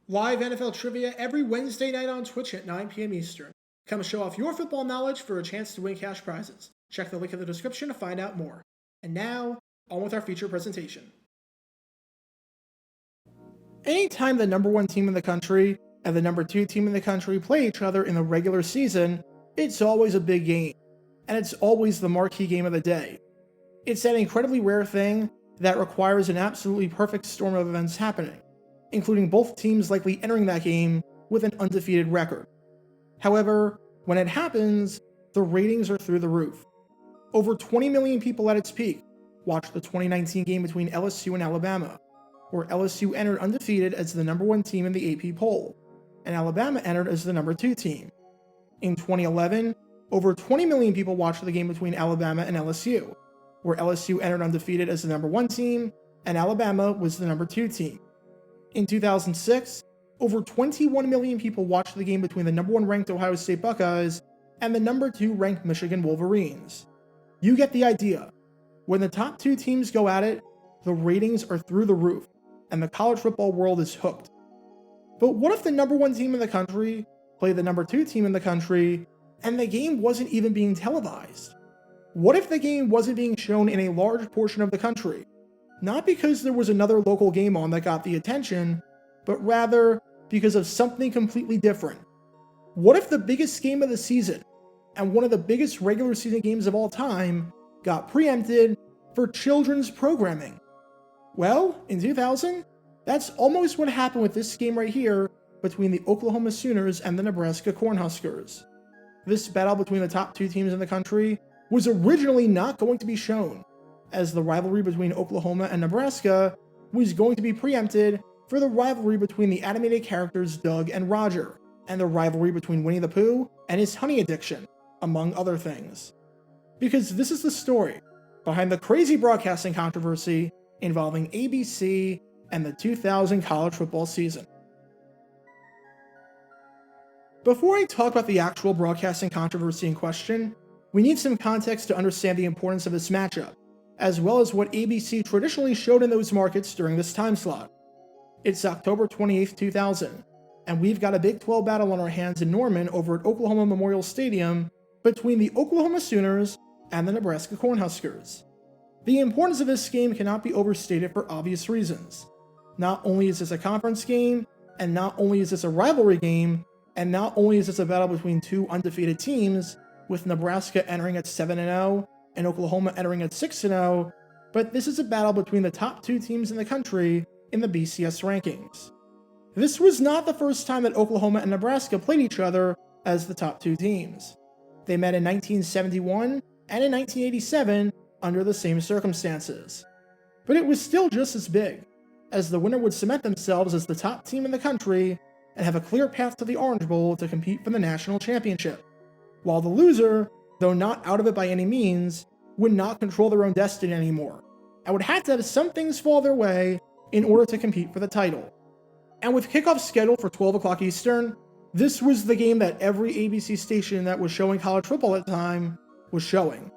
Live NFL trivia every Wednesday night on Twitch at 9 p.m. Eastern. Come show off your football knowledge for a chance to win cash prizes. Check the link in the description to find out more. And now, on with our feature presentation. Anytime the number one team in the country and the number two team in the country play each other in the regular season, it's always a big game. And it's always the marquee game of the day. It's that incredibly rare thing that requires an absolutely perfect storm of events happening, including both teams likely entering that game with an undefeated record. However, when it happens, the ratings are through the roof. Over 20 million people at its peak watched the 2019 game between LSU and Alabama, where LSU entered undefeated as the number one team in the AP poll, and Alabama entered as the number two team. In 2011, over 20 million people watched the game between Alabama and LSU, where LSU entered undefeated as the number one team, and Alabama was the number two team. In 2006, over 21 million people watched the game between the number one ranked Ohio State Buckeyes and the number two ranked Michigan Wolverines. You get the idea. When the top two teams go at it, the ratings are through the roof, and the college football world is hooked. But what if the number one team in the country played the number two team in the country, and the game wasn't even being televised? What if the game wasn't being shown in a large portion of the country? Not because there was another local game on that got the attention, but rather because of something completely different. What if the biggest game of the season, and one of the biggest regular season games of all time, got preempted for children's programming? Well, in 2000, that's almost what happened with this game right here between the Oklahoma Sooners and the Nebraska Cornhuskers. This battle between the top two teams in the country was originally not going to be shown, as the rivalry between Oklahoma and Nebraska was going to be preempted for the rivalry between the animated characters Doug and Roger, and the rivalry between Winnie the Pooh and his honey addiction, among other things. Because this is the story behind the crazy broadcasting controversy involving ABC and the 2000 college football season. Before I talk about the actual broadcasting controversy in question, we need some context to understand the importance of this matchup, as well as what ABC traditionally showed in those markets during this time slot. It's October 28, 2000, and we've got a Big 12 battle on our hands in Norman over at Oklahoma Memorial Stadium between the Oklahoma Sooners and the Nebraska Cornhuskers. The importance of this game cannot be overstated for obvious reasons. Not only is this a conference game, and not only is this a rivalry game, and not only is this a battle between two undefeated teams, with Nebraska entering at 7-0 and Oklahoma entering at 6-0, but this is a battle between the top two teams in the country in the BCS rankings. This was not the first time that Oklahoma and Nebraska played each other as the top two teams. They met in 1971 and in 1987 under the same circumstances. But it was still just as big, as the winner would cement themselves as the top team in the country and have a clear path to the Orange Bowl to compete for the national championship, while the loser, though not out of it by any means, would not control their own destiny anymore, and would have to have some things fall their way in order to compete for the title. And with kickoff scheduled for 12 o'clock Eastern, this was the game that every ABC station that was showing college football at the time was showing.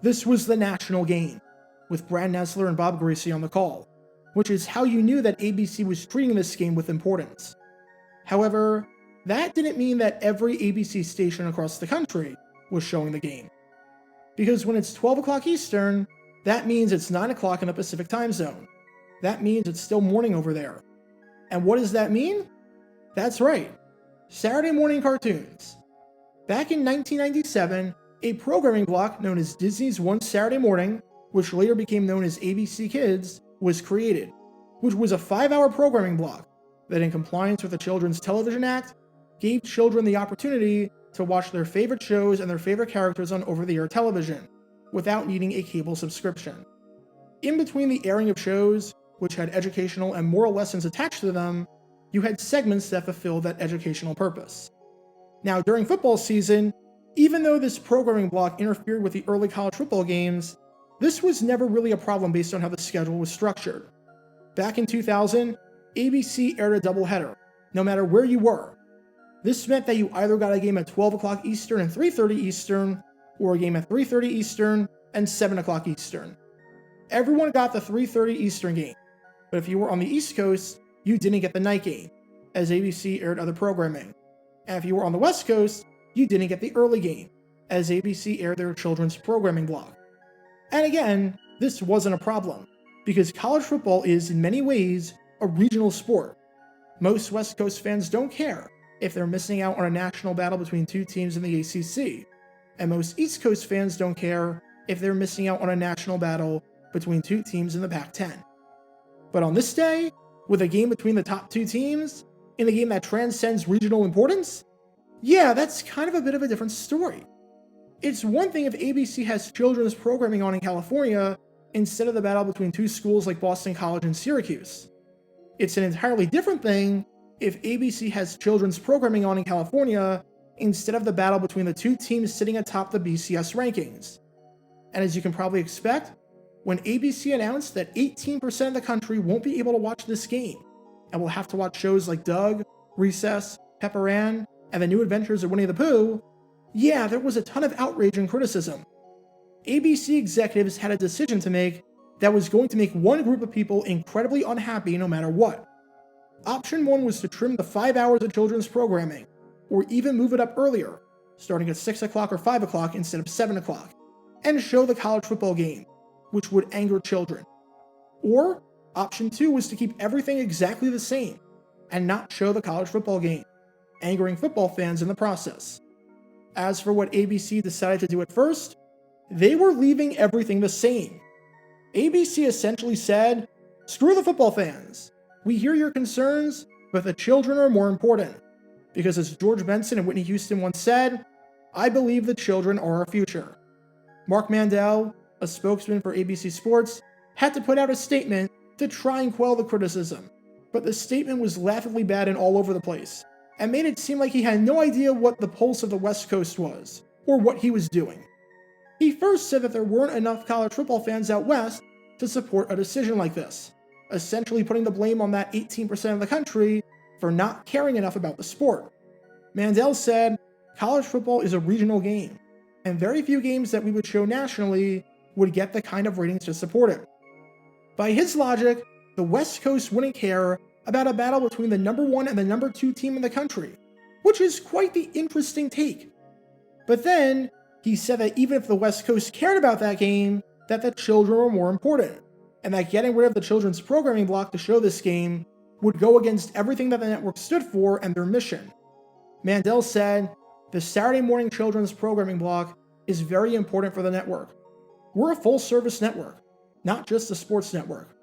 This was the national game, with Brad Nessler and Bob Greasy on the call, which is how you knew that ABC was treating this game with importance. However, that didn't mean that every ABC station across the country was showing the game. Because when it's 12 o'clock Eastern, that means it's 9 o'clock in the Pacific time zone. That means it's still morning over there. And what does that mean? That's right, Saturday morning cartoons. Back in 1997, a programming block known as Disney's One Saturday Morning, which later became known as ABC Kids, was created, which was a 5-hour programming block that, in compliance with the Children's Television Act, gave children the opportunity to watch their favorite shows and their favorite characters on over-the-air television, without needing a cable subscription. In between the airing of shows, which had educational and moral lessons attached to them, you had segments that fulfilled that educational purpose. Now, during football season, even though this programming block interfered with the early college football games, this was never really a problem based on how the schedule was structured. Back in 2000, ABC aired a doubleheader, no matter where you were. This meant that you either got a game at 12 o'clock Eastern and 3:30 Eastern, or a game at 3:30 Eastern and 7 o'clock Eastern. Everyone got the 3:30 Eastern game, but if you were on the East Coast, you didn't get the night game. as ABC aired other programming. And if you were on the West Coast, you didn't get the early game, as ABC aired their children's programming block. And again, this wasn't a problem, because college football is, in many ways, a regional sport. Most West Coast fans don't care if they're missing out on a national battle between two teams in the ACC, and most East Coast fans don't care if they're missing out on a national battle between two teams in the Pac-10. But on this day, with a game between the top two teams, in a game that transcends regional importance, yeah, that's kind of a bit of a different story. It's one thing if ABC has children's programming on in California instead of the battle between two schools like Boston College and Syracuse. It's an entirely different thing if ABC has children's programming on in California instead of the battle between the two teams sitting atop the BCS rankings. And as you can probably expect, when ABC announced that 18% of the country won't be able to watch this game, and will have to watch shows like Doug, Recess, Pepper Ann, and The New Adventures of Winnie the Pooh, yeah, there was a ton of outrage and criticism. ABC executives had a decision to make that was going to make one group of people incredibly unhappy no matter what. Option 1 was to trim the 5 hours of children's programming, or even move it up earlier, starting at 6 o'clock or 5 o'clock instead of 7 o'clock, and show the college football game, which would anger children. Or, option 2 was to keep everything exactly the same, and not show the college football game, angering football fans in the process. As for what ABC decided to do at first, they were leaving everything the same. ABC essentially said, "Screw the football fans. We hear your concerns, but the children are more important." Because as George Benson and Whitney Houston once said, "I believe the children are our future." Mark Mandel, a spokesman for ABC Sports, had to put out a statement to try and quell the criticism, but the statement was laughably bad and all over the place, and made it seem like he had no idea what the pulse of the West Coast was, or what he was doing. He first said that there weren't enough college football fans out west to support a decision like this, essentially putting the blame on that 18% of the country for not caring enough about the sport. Mandel said, "College football is a regional game, and very few games that we would show nationally would get the kind of ratings to support it." By his logic, the West Coast wouldn't care about a battle between the number 1 and the number 2 team in the country, which is quite the interesting take. But then, he said that even if the West Coast cared about that game, that the children were more important, and that getting rid of the children's programming block to show this game would go against everything that the network stood for and their mission. Mandel said, "The Saturday morning children's programming block is very important for the network. We're a full-service network, not just a sports network.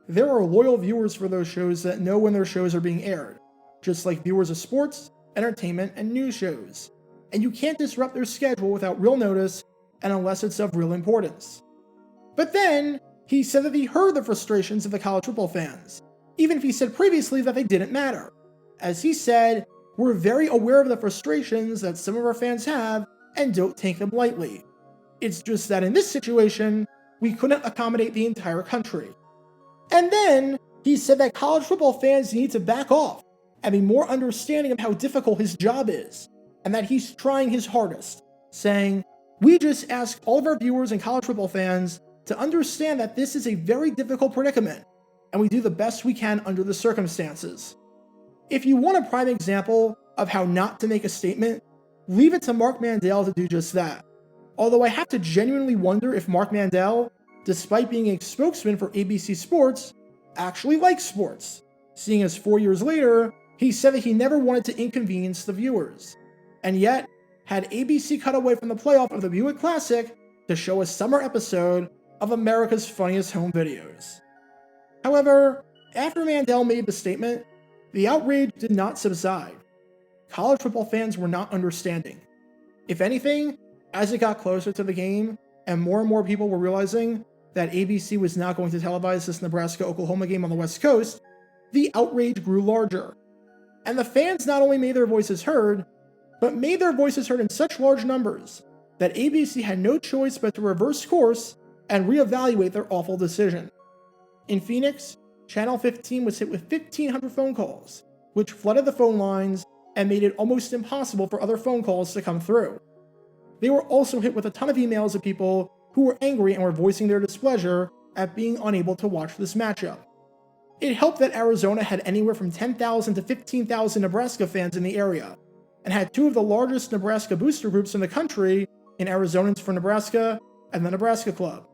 There are loyal viewers for those shows that know when their shows are being aired, just like viewers of sports, entertainment, and news shows. And you can't disrupt their schedule without real notice and unless it's of real importance." But then, he said that he heard the frustrations of the college football fans, even if he said previously that they didn't matter. As he said, "We're very aware of the frustrations that some of our fans have and don't take them lightly. It's just that in this situation, we couldn't accommodate the entire country." And then, he said that college football fans need to back off and be more understanding of how difficult his job is, and that he's trying his hardest, saying, "We just ask all of our viewers and college football fans to understand that this is a very difficult predicament, and we do the best we can under the circumstances." If you want a prime example of how not to make a statement, leave it to Mark Mandel to do just that. Although I have to genuinely wonder if Mark Mandel, despite being a spokesman for ABC Sports, actually likes sports, seeing as 4 years later, he said that he never wanted to inconvenience the viewers. And yet, had ABC cut away from the playoff of the Buick Classic to show a summer episode of America's Funniest Home Videos. However, after Mandel made the statement, the outrage did not subside. College football fans were not understanding. If anything, as it got closer to the game, and more people were realizing that ABC was not going to televise this Nebraska-Oklahoma game on the West Coast, the outrage grew larger. And the fans not only made their voices heard, but made their voices heard in such large numbers that ABC had no choice but to reverse course and reevaluate their awful decision. In Phoenix, Channel 15 was hit with 1,500 phone calls, which flooded the phone lines and made it almost impossible for other phone calls to come through. They were also hit with a ton of emails of people who were angry and were voicing their displeasure at being unable to watch this matchup. It helped that Arizona had anywhere from 10,000 to 15,000 Nebraska fans in the area, and had two of the largest Nebraska booster groups in the country in Arizonans for Nebraska and the Nebraska Club.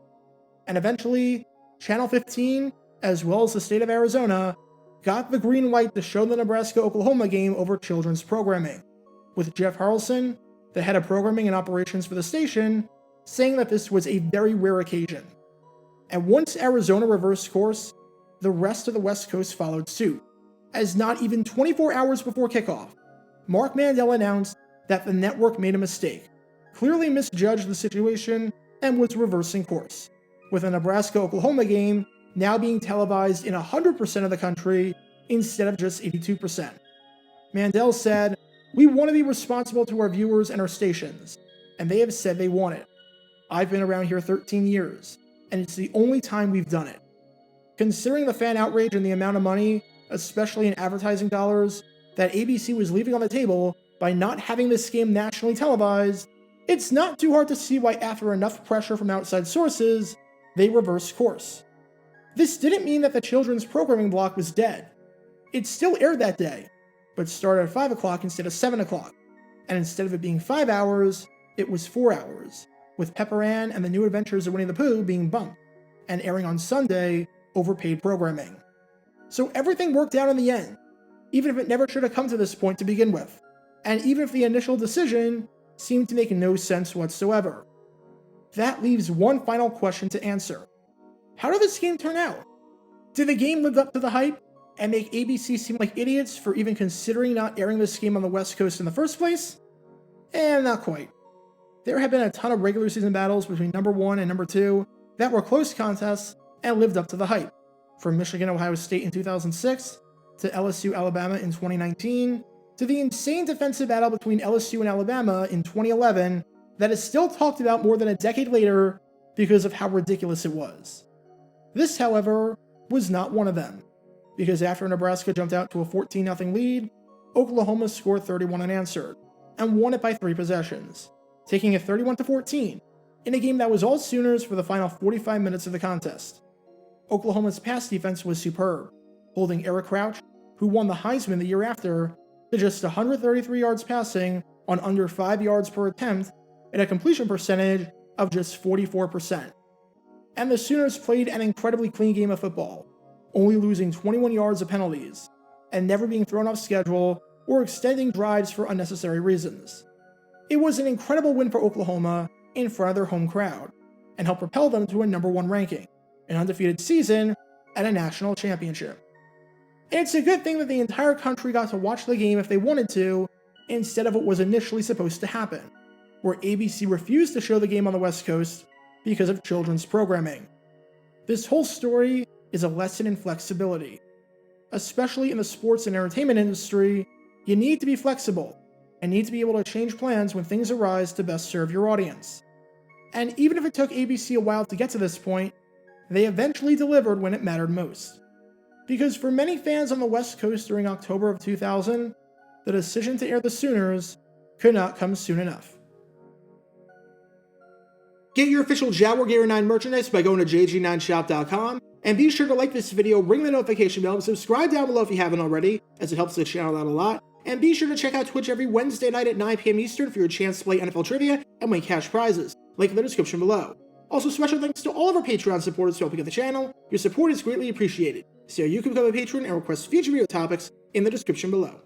And eventually, Channel 15, as well as the state of Arizona, got the green light to show the Nebraska-Oklahoma game over children's programming, with Jeff Harrelson, the head of programming and operations for the station, saying that this was a very rare occasion. And once Arizona reversed course, the rest of the West Coast followed suit, as not even 24 hours before kickoff, Mark Mandel announced that the network made a mistake, clearly misjudged the situation, and was reversing course, with the Nebraska-Oklahoma game now being televised in 100% of the country instead of just 82%. Mandel said, "We want to be responsible to our viewers and our stations, and they have said they want it. I've been around here 13 years, and it's the only time we've done it. Considering the fan outrage and the amount of money, especially in advertising dollars, that ABC was leaving on the table by not having this game nationally televised, it's not too hard to see why after enough pressure from outside sources, they reversed course." This didn't mean that the children's programming block was dead. It still aired that day, but started at 5 o'clock instead of 7 o'clock, and instead of it being 5 hours, it was 4 hours, with Pepper Ann and the New Adventures of Winnie the Pooh being bumped, and airing on Sunday over paid programming. So everything worked out in the end, even if it never should have come to this point to begin with, and even if the initial decision seemed to make no sense whatsoever. That leaves one final question to answer. How did this game turn out? Did the game live up to the hype and make ABC seem like idiots for even considering not airing this game on the West Coast in the first place? Not quite. There have been a ton of regular season battles between number 1 and number 2 that were close contests and lived up to the hype, from Michigan-Ohio State in 2006 to LSU-Alabama in 2019 to the insane defensive battle between LSU and Alabama in 2011 that is still talked about more than a decade later because of how ridiculous it was. This, however, was not one of them, because after Nebraska jumped out to a 14-0 lead, Oklahoma scored 31 unanswered, and won it by 3 possessions, taking it 31-14, in a game that was all Sooners for the final 45 minutes of the contest. Oklahoma's pass defense was superb, holding Eric Crouch, who won the Heisman the year after, to just 133 yards passing on under 5 yards per attempt and a completion percentage of just 44%. And the Sooners played an incredibly clean game of football, only losing 21 yards of penalties, and never being thrown off schedule or extending drives for unnecessary reasons. It was an incredible win for Oklahoma in front of their home crowd, and helped propel them to a number 1 ranking, an undefeated season, and a national championship. And it's a good thing that the entire country got to watch the game if they wanted to, instead of what was initially supposed to happen, where ABC refused to show the game on the West Coast because of children's programming. This whole story is a lesson in flexibility. Especially in the sports and entertainment industry, you need to be flexible, and need to be able to change plans when things arise to best serve your audience. And even if it took ABC a while to get to this point, they eventually delivered when it mattered most. Because for many fans on the West Coast during October of 2000, the decision to air the Sooners could not come soon enough. Get your official Jaguar Gator 9 merchandise by going to jg9shop.com, and be sure to like this video, ring the notification bell, and subscribe down below if you haven't already, as it helps the channel out a lot. And be sure to check out Twitch every Wednesday night at 9 p.m. Eastern for your chance to play NFL Trivia and win cash prizes. Link in the description below. Also, special thanks to all of our Patreon supporters for helping out the channel. Your support is greatly appreciated. See how you can become a patron and request future video topics in the description below.